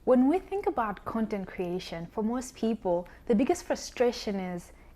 When we think about content creation, for most people, the biggest frustration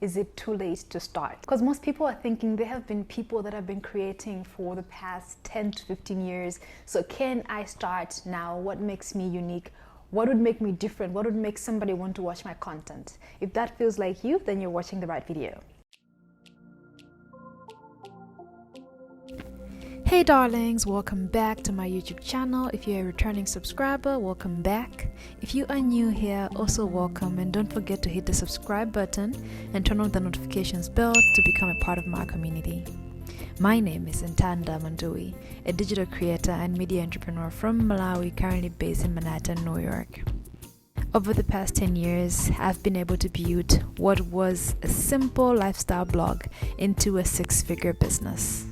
is it too late to start? Because most people are thinking there have been people that have been creating for the past 10 to 15 years. So can I start now? What makes me unique? What would make me different? What would make somebody want to watch my content? If that feels like you, then you're watching the right video. Hey darlings, welcome back to my YouTube channel. If you're a returning subscriber, welcome back. If you are new here, also welcome, and don't forget to hit the subscribe button and turn on the notifications bell to become a part of my community. My name is Nthanda Manduwi, a digital creator and media entrepreneur from Malawi, currently based in Manhattan, New York. Over the past 10 years, I've been able to build what was a simple lifestyle blog into a six-figure business.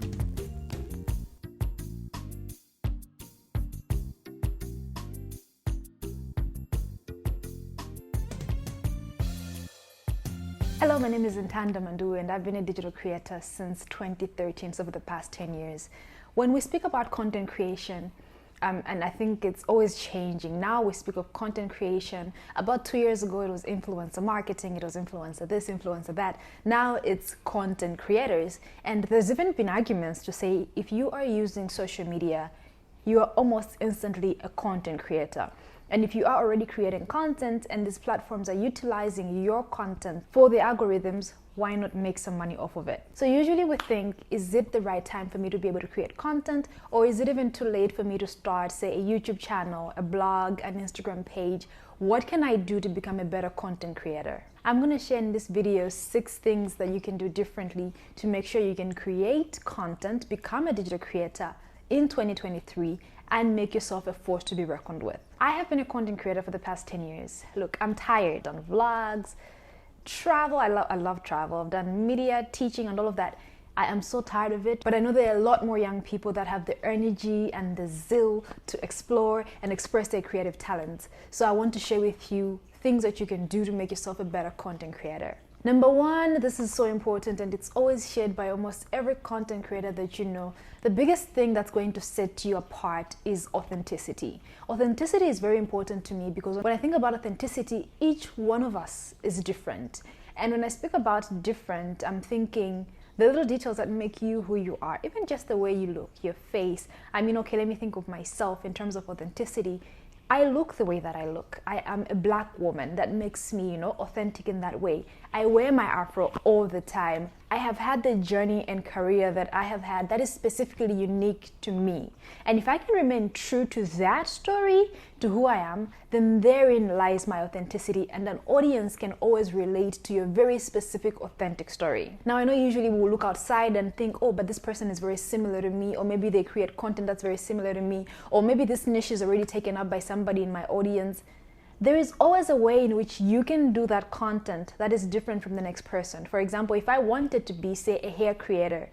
Hello, my name is Nthanda Manduwi, and I've been a digital creator since 2013, so over the past 10 years. When we speak about content creation, and I think it's always changing. Now we speak of content creation. About 2 years ago, it was influencer marketing, it was influencer this, influencer that. Now it's content creators. And there's even been arguments to say if you are using social media, you are almost instantly a content creator. And if you are already creating content and these platforms are utilizing your content for the algorithms, why not make some money off of it? So usually we think, is it the right time for me to be able to create content? Or is it even too late for me to start, say, a YouTube channel, a blog, an Instagram page? What can I do to become a better content creator? I'm going to share in this video 6 things that you can do differently to make sure you can create content, become a digital creator in 2023, and make yourself a force to be reckoned with. I have been a content creator for the past 10 years. Look, I'm tired on vlogs, travel. I love travel. I've done media, teaching, and all of that. I am so tired of it, but I know there are a lot more young people that have the energy and the zeal to explore and express their creative talents. So I want to share with you things that you can do to make yourself a better content creator. Number 1, this is so important, and it's always shared by almost every content creator that you know. The biggest thing that's going to set you apart is authenticity. Authenticity is very important to me because when I think about authenticity, each one of us is different. And when I speak about different, I'm thinking the little details that make you who you are, even just the way you look, your face. I mean, okay, let me think of myself in terms of authenticity. I look the way that I look. I am a black woman. That makes me, authentic in that way. I wear my afro all the time. I have had the journey and career that I have had that is specifically unique to me. And if I can remain true to that story, to who I am, then therein lies my authenticity, and an audience can always relate to your very specific, authentic story. Now, I know usually we will look outside and think, oh, but this person is very similar to me, or maybe they create content that's very similar to me, or maybe this niche is already taken up by somebody in my audience. There is always a way in which you can do that content that is different from the next person. For example, if I wanted to be, say, a hair creator,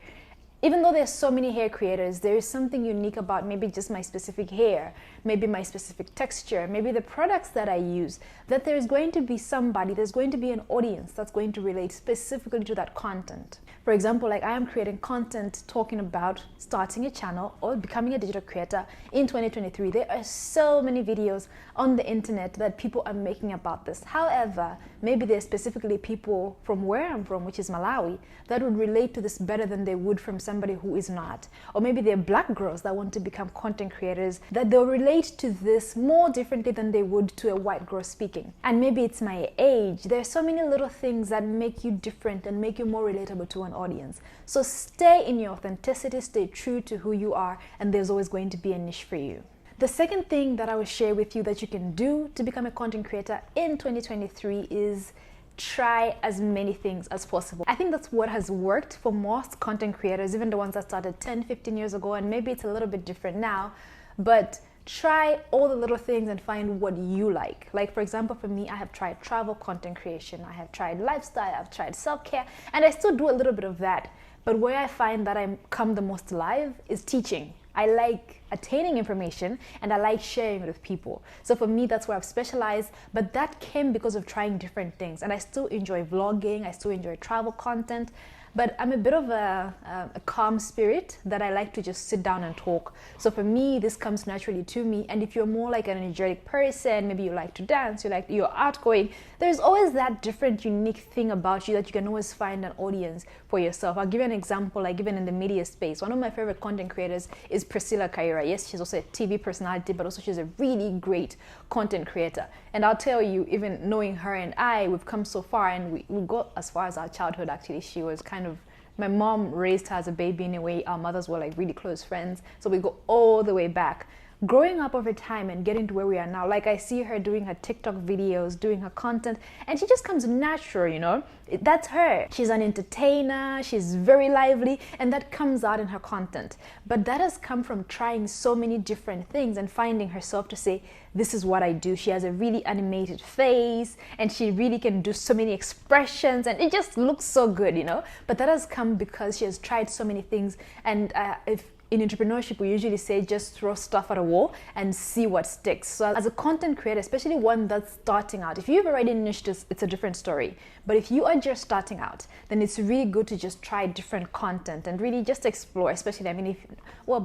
even though there's so many hair creators, there is something unique about maybe just my specific hair, maybe my specific texture, maybe the products that I use, that there's going to be somebody, there's going to be an audience that's going to relate specifically to that content. For example, like I am creating content talking about starting a channel or becoming a digital creator in 2023. There are so many videos on the internet that people are making about this. However, maybe there's specifically people from where I'm from, which is Malawi, that would relate to this better than they would from somebody who is not. Or maybe they're black girls that want to become content creators, that they'll relate to this more differently than they would to a white girl speaking. And maybe it's my age. There are so many little things that make you different and make you more relatable to an audience. So stay in your authenticity, stay true to who you are, and there's always going to be a niche for you. The second thing that I will share with you that you can do to become a content creator in 2023 is try as many things as possible. I think that's what has worked for most content creators, even the ones that started 10, 15 years ago, and maybe it's a little bit different now, but try all the little things and find what you like. Like, for example, for me, I have tried travel content creation, I have tried lifestyle, I've tried self-care, and I still do a little bit of that. But where I find that I come the most alive is teaching. I like attaining information and I like sharing it with people. So for me, that's where I've specialized, but that came because of trying different things. And I still enjoy vlogging, I still enjoy travel content, but I'm a bit of a calm spirit that I like to just sit down and talk. So for me, this comes naturally to me. And if you're more like an energetic person, maybe you like to dance, you're outgoing, there's always that different unique thing about you that you can always find an audience for yourself. I'll give you an example, like even in the media space. One of my favorite content creators is Priscilla Kaira. Yes, she's also a TV personality, but also she's a really great content creator. And I'll tell you, even knowing her and we've come so far, and we got as far as our childhood. Actually, she was kind of, my mom raised her as a baby in a way. Our mothers were like really close friends, so we go all the way back. Growing up over time and getting to where we are now, like I see her doing her TikTok videos, doing her content, and she just comes natural, That's her. She's an entertainer, she's very lively, and that comes out in her content. But that has come from trying so many different things and finding herself to say, this is what I do. She has a really animated face, and she really can do so many expressions, and it just looks so good, But that has come because she has tried so many things, and in entrepreneurship, we usually say just throw stuff at a wall and see what sticks. So as a content creator, especially one that's starting out, if you've already niched this, it's a different story. But if you are just starting out, then it's really good to just try different content and really just explore, especially,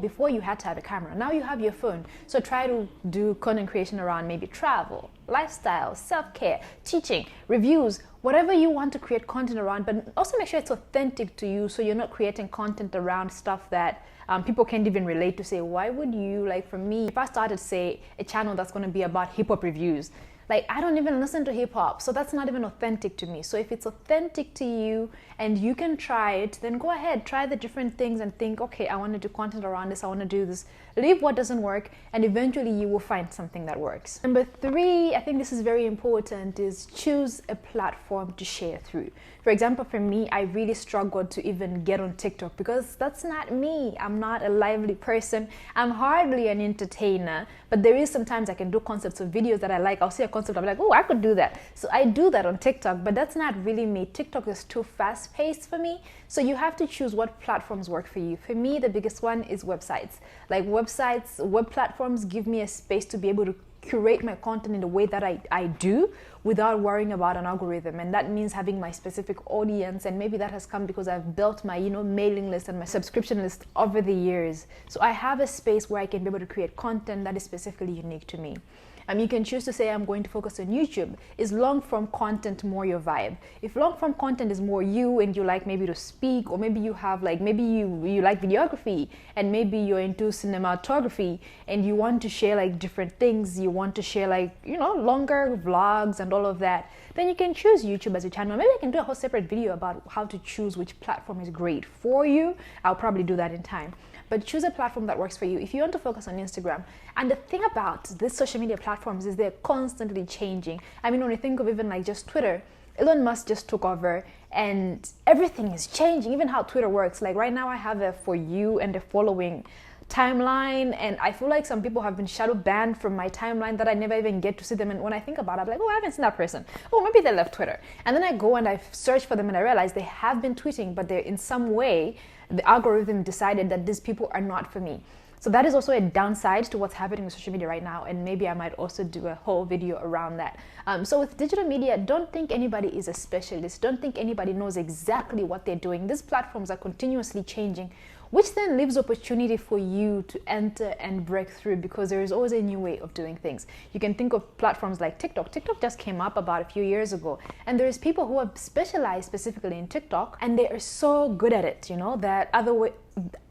before you had to have a camera. Now you have your phone. So try to do content creation around maybe travel, lifestyle, self-care, teaching, reviews, whatever you want to create content around, but also make sure it's authentic to you, so you're not creating content around stuff that people can't even relate to. Say, why would you, like for me, if I started, say, a channel that's going to be about hip-hop reviews, like I don't even listen to hip-hop, so that's not even authentic to me. So if it's authentic to you and you can try it, then go ahead, try the different things and think, okay, I want to do content around this, I want to do this. Leave what doesn't work, and eventually you will find something that works. Number 3, I think this is very important, is choose a platform to share through. For example, for me, I really struggled to even get on TikTok because that's not me. I'm not a lively person. I'm hardly an entertainer, but there is sometimes I can do concepts of videos that I like. I'll see a concept, I'm like, oh, I could do that. So I do that on TikTok, but that's not really me. TikTok is too fast-paced for me. So you have to choose what platforms work for you. For me, the biggest one is websites. Like websites, web platforms give me a space to be able to curate my content in the way that I do without worrying about an algorithm. And that means having my specific audience, and maybe that has come because I've built my mailing list and my subscription list over the years. So I have a space where I can be able to create content that is specifically unique to me. You can choose to say, I'm going to focus on YouTube. Is long form content more your vibe? If long form content is more you, and you like maybe to speak, or maybe you have maybe you like videography, and maybe you're into cinematography and you want to share different things, you want to share longer vlogs and all of that, then you can choose YouTube as a channel. Maybe I can do a whole separate video about how to choose which platform is great for you. I'll probably do that in time. But choose a platform that works for you. If you want to focus on Instagram, and the thing about these social media platforms is they're constantly changing. When you think of even just Twitter, Elon Musk just took over and everything is changing, even how Twitter works. Like right now I have a for you and a following timeline, and I feel like some people have been shadow banned from my timeline that I never even get to see them. And when I think about it, I'm like, oh, I haven't seen that person. Oh, maybe they left Twitter. And then I go and I search for them and I realize they have been tweeting, but they're in some way, the algorithm decided that these people are not for me. So that is also a downside to what's happening with social media right now, and maybe I might also do a whole video around that. So with digital media, don't think anybody is a specialist. Don't think anybody knows exactly what they're doing. These platforms are continuously changing, which then leaves opportunity for you to enter and break through, because there is always a new way of doing things. You can think of platforms like TikTok. TikTok just came up about a few years ago, and there's people who have specialized specifically in TikTok, and they are so good at it, that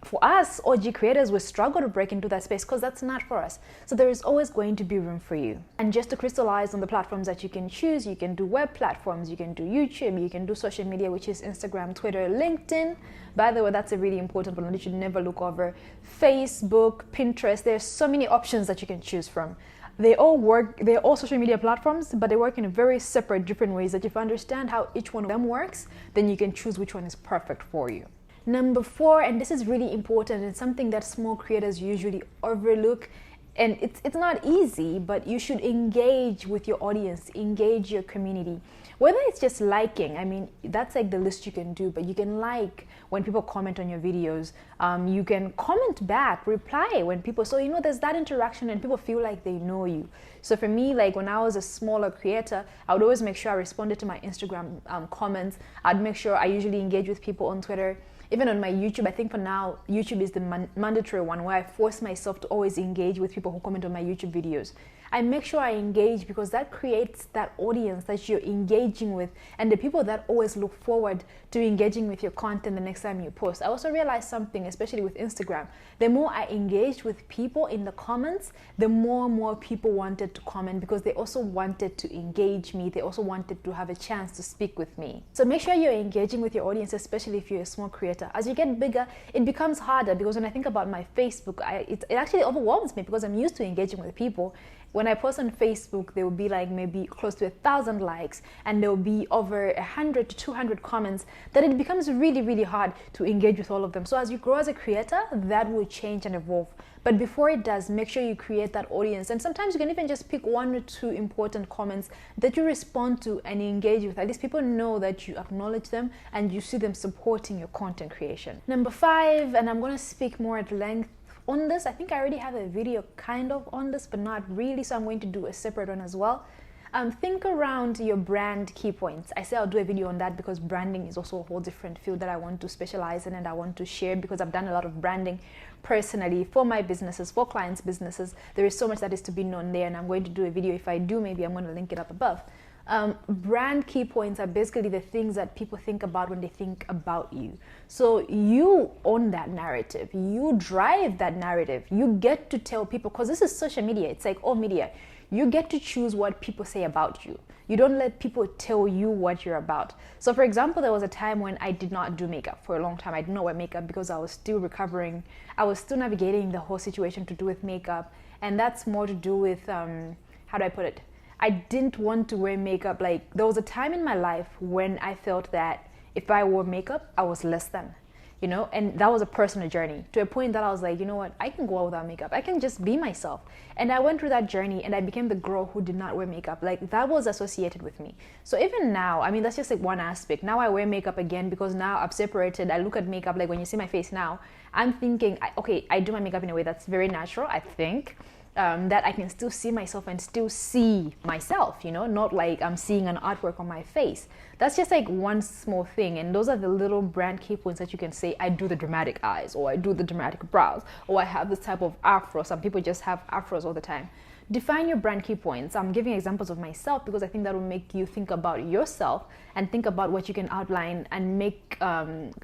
for us OG creators, we struggle to break into that space because that's not for us. So there is always going to be room for you. And just to crystallize on the platforms that you can choose, you can do web platforms, you can do YouTube, you can do social media, which is Instagram, Twitter, LinkedIn. By the way, that's a really important one that you should never look over. Facebook, Pinterest, there's so many options that you can choose from. They all work, they're all social media platforms, but they work in very separate, different ways that if you understand how each one of them works, then you can choose which one is perfect for you. Number 4, and this is really important and something that small creators usually overlook, And it's not easy, but you should engage with your audience, engage your community. Whether it's just liking, I mean, that's like the least you can do, but you can like when people comment on your videos. You can comment back, reply when people, so there's that interaction and people feel like they know you. So for me, like when I was a smaller creator, I would always make sure I responded to my Instagram comments. I'd make sure I usually engage with people on Twitter. Even on my YouTube, I think for now, YouTube is the mandatory one where I force myself to always engage with people who comment on my YouTube videos. I make sure I engage because that creates that audience that you're engaging with and the people that always look forward to engaging with your content the next time you post. I also realized something, especially with Instagram. The more I engaged with people in the comments, the more people wanted to comment because they also wanted to engage me. They also wanted to have a chance to speak with me. So make sure you're engaging with your audience, especially if you're a small creator. As you get bigger, it becomes harder because when I think about my Facebook, it actually overwhelms me because I'm used to engaging with people. When I post on Facebook, there will be like maybe close to 1,000 likes and there will be over 100 to 200 comments, that it becomes really, really hard to engage with all of them. So as you grow as a creator, that will change and evolve. But before it does, make sure you create that audience. And sometimes you can even just pick 1 or 2 important comments that you respond to and engage with. At least people know that you acknowledge them and you see them supporting your content creation. Number 5, and I'm going to speak more at length on this. I think I already have a video kind of on this, but not really, so I'm going to do a separate one as well. Think around your brand key points. I say I'll do a video on that because branding is also a whole different field that I want to specialize in and I want to share because I've done a lot of branding personally for my businesses, for clients' businesses. There is so much that is to be known there and I'm going to do a video. If I do, maybe I'm going to link it up above. Brand key points are basically the things that people think about when they think about you. So you own that narrative, you drive that narrative, you get to tell people, because this is social media, it's like all media, you get to choose what people say about you. You don't let people tell you what you're about. So for example, there was a time when I did not do makeup for a long time. I did not wear makeup because I was still recovering. I was still navigating the whole situation to do with makeup. And that's more to do with, how do I put it? I didn't want to wear makeup. Like there was a time in my life when I felt that if I wore makeup, I was less than, and that was a personal journey to a point that I was like, you know what, I can go out without makeup. I can just be myself. And I went through that journey and I became the girl who did not wear makeup. Like that was associated with me. So even now, I mean, that's just like one aspect. Now I wear makeup again because now I've separated. I look at makeup, like when you see my face now, I'm thinking, okay, I do my makeup in a way that's very natural, I think. That I can still see myself and still see myself, not like I'm seeing an artwork on my face. That's just like one small thing. And those are the little brand key points that you can say, I do the dramatic eyes, or I do the dramatic brows, or I have this type of afro. Some people just have afros all the time. Define your brand key points. I'm giving examples of myself because I think that will make you think about yourself and think about what you can outline and make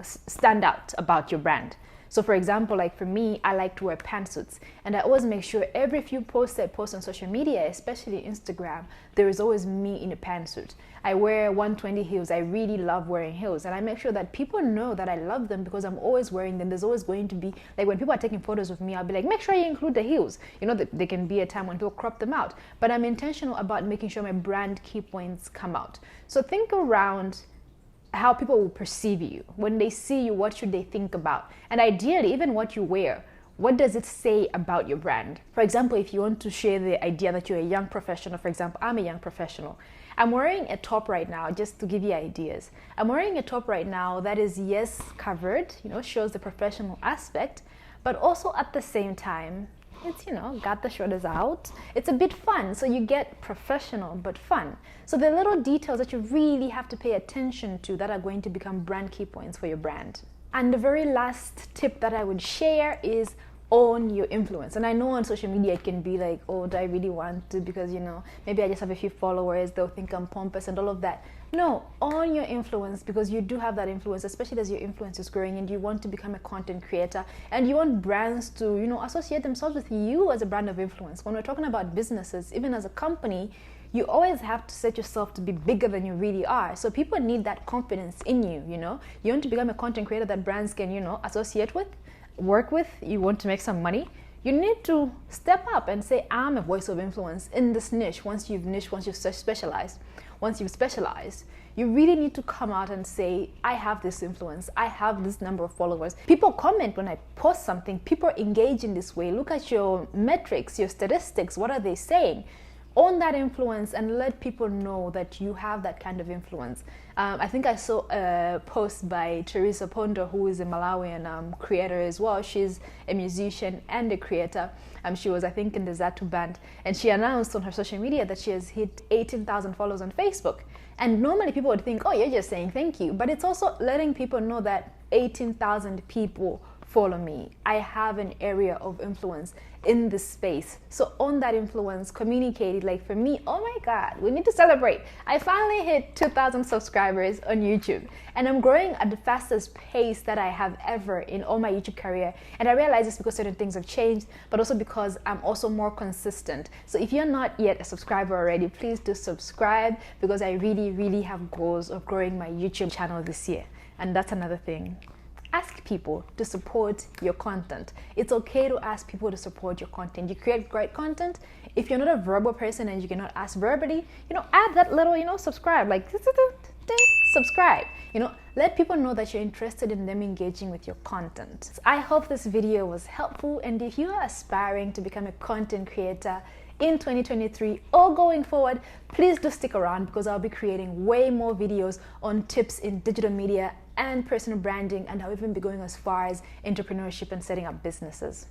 stand out about your brand. So for example, like for me, I like to wear pantsuits and I always make sure every few posts I post on social media, especially Instagram, there is always me in a pantsuit. I wear 120 heels. I really love wearing heels and I make sure that people know that I love them because I'm always wearing them. There's always going to be, like when people are taking photos of me, I'll be like, make sure you include the heels. There can be a time when people crop them out, but I'm intentional about making sure my brand key points come out. So think around how people will perceive you. When they see you, what should they think about? And ideally, even what you wear, what does it say about your brand? For example, if you want to share the idea that you're a young professional, for example, I'm a young professional. I'm wearing a top right now, just to give you ideas. I'm wearing a top right now that is, yes, covered, shows the professional aspect, but also at the same time, it's, got the shoulders out. It's a bit fun. So you get professional, but fun. So the little details that you really have to pay attention to that are going to become brand key points for your brand. And the very last tip that I would share is own your influence. And I know on social media it can be like, oh, do I really want to? Because, maybe I just have a few followers. They'll think I'm pompous and all of that. No, own your influence because you do have that influence, especially as your influence is growing and you want to become a content creator and you want brands to, associate themselves with you as a brand of influence. When we're talking about businesses, even as a company, you always have to set yourself to be bigger than you really are. So people need that confidence in you, You want to become a content creator that brands can, associate with, work with. You want to make some money. You need to step up and say, I'm a voice of influence in this niche. Once you've specialized, you really need to come out and say, I have this influence, I have this number of followers. People comment when I post something, people engage in this way. Look at your metrics, your statistics, what are they saying? Own that influence and let people know that you have that kind of influence. I think I saw a post by Teresa Pondo, who is a Malawian creator as well. She's a musician and a creator. She was, I think, in the Zatu band, and she announced on her social media that she has hit 18,000 followers on Facebook. And normally people would think, oh, you're just saying thank you, but it's also letting people know that 18,000 people follow me. I have an area of influence in this space. So on that influence, communicate it. Like for me, oh my God, we need to celebrate. I finally hit 2,000 subscribers on YouTube, and I'm growing at the fastest pace that I have ever in all my YouTube career. And I realize it's because certain things have changed, but also because I'm also more consistent. So if you're not yet a subscriber already, please do subscribe, because I really, really have goals of growing my YouTube channel this year. And that's another thing. Ask people to support your content. It's okay to ask people to support your content. You create great content. If you're not a verbal person and you cannot ask verbally, add that little, subscribe, like subscribe. Let people know that you're interested in them engaging with your content. So I hope this video was helpful, and if you are aspiring to become a content creator in 2023 or going forward, please do stick around, because I'll be creating way more videos on tips in digital media and personal branding, and I'll even be going as far as entrepreneurship and setting up businesses.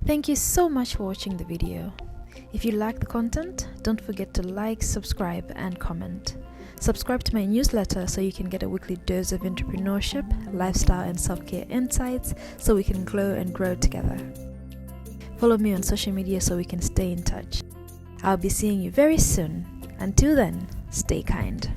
Thank you so much for watching the video. If you like the content, don't forget to like, subscribe, and comment. Subscribe to my newsletter so you can get a weekly dose of entrepreneurship, lifestyle, and self-care insights, so we can glow and grow together. Follow me on social media so we can stay in touch. I'll be seeing you very soon. Until then, stay kind.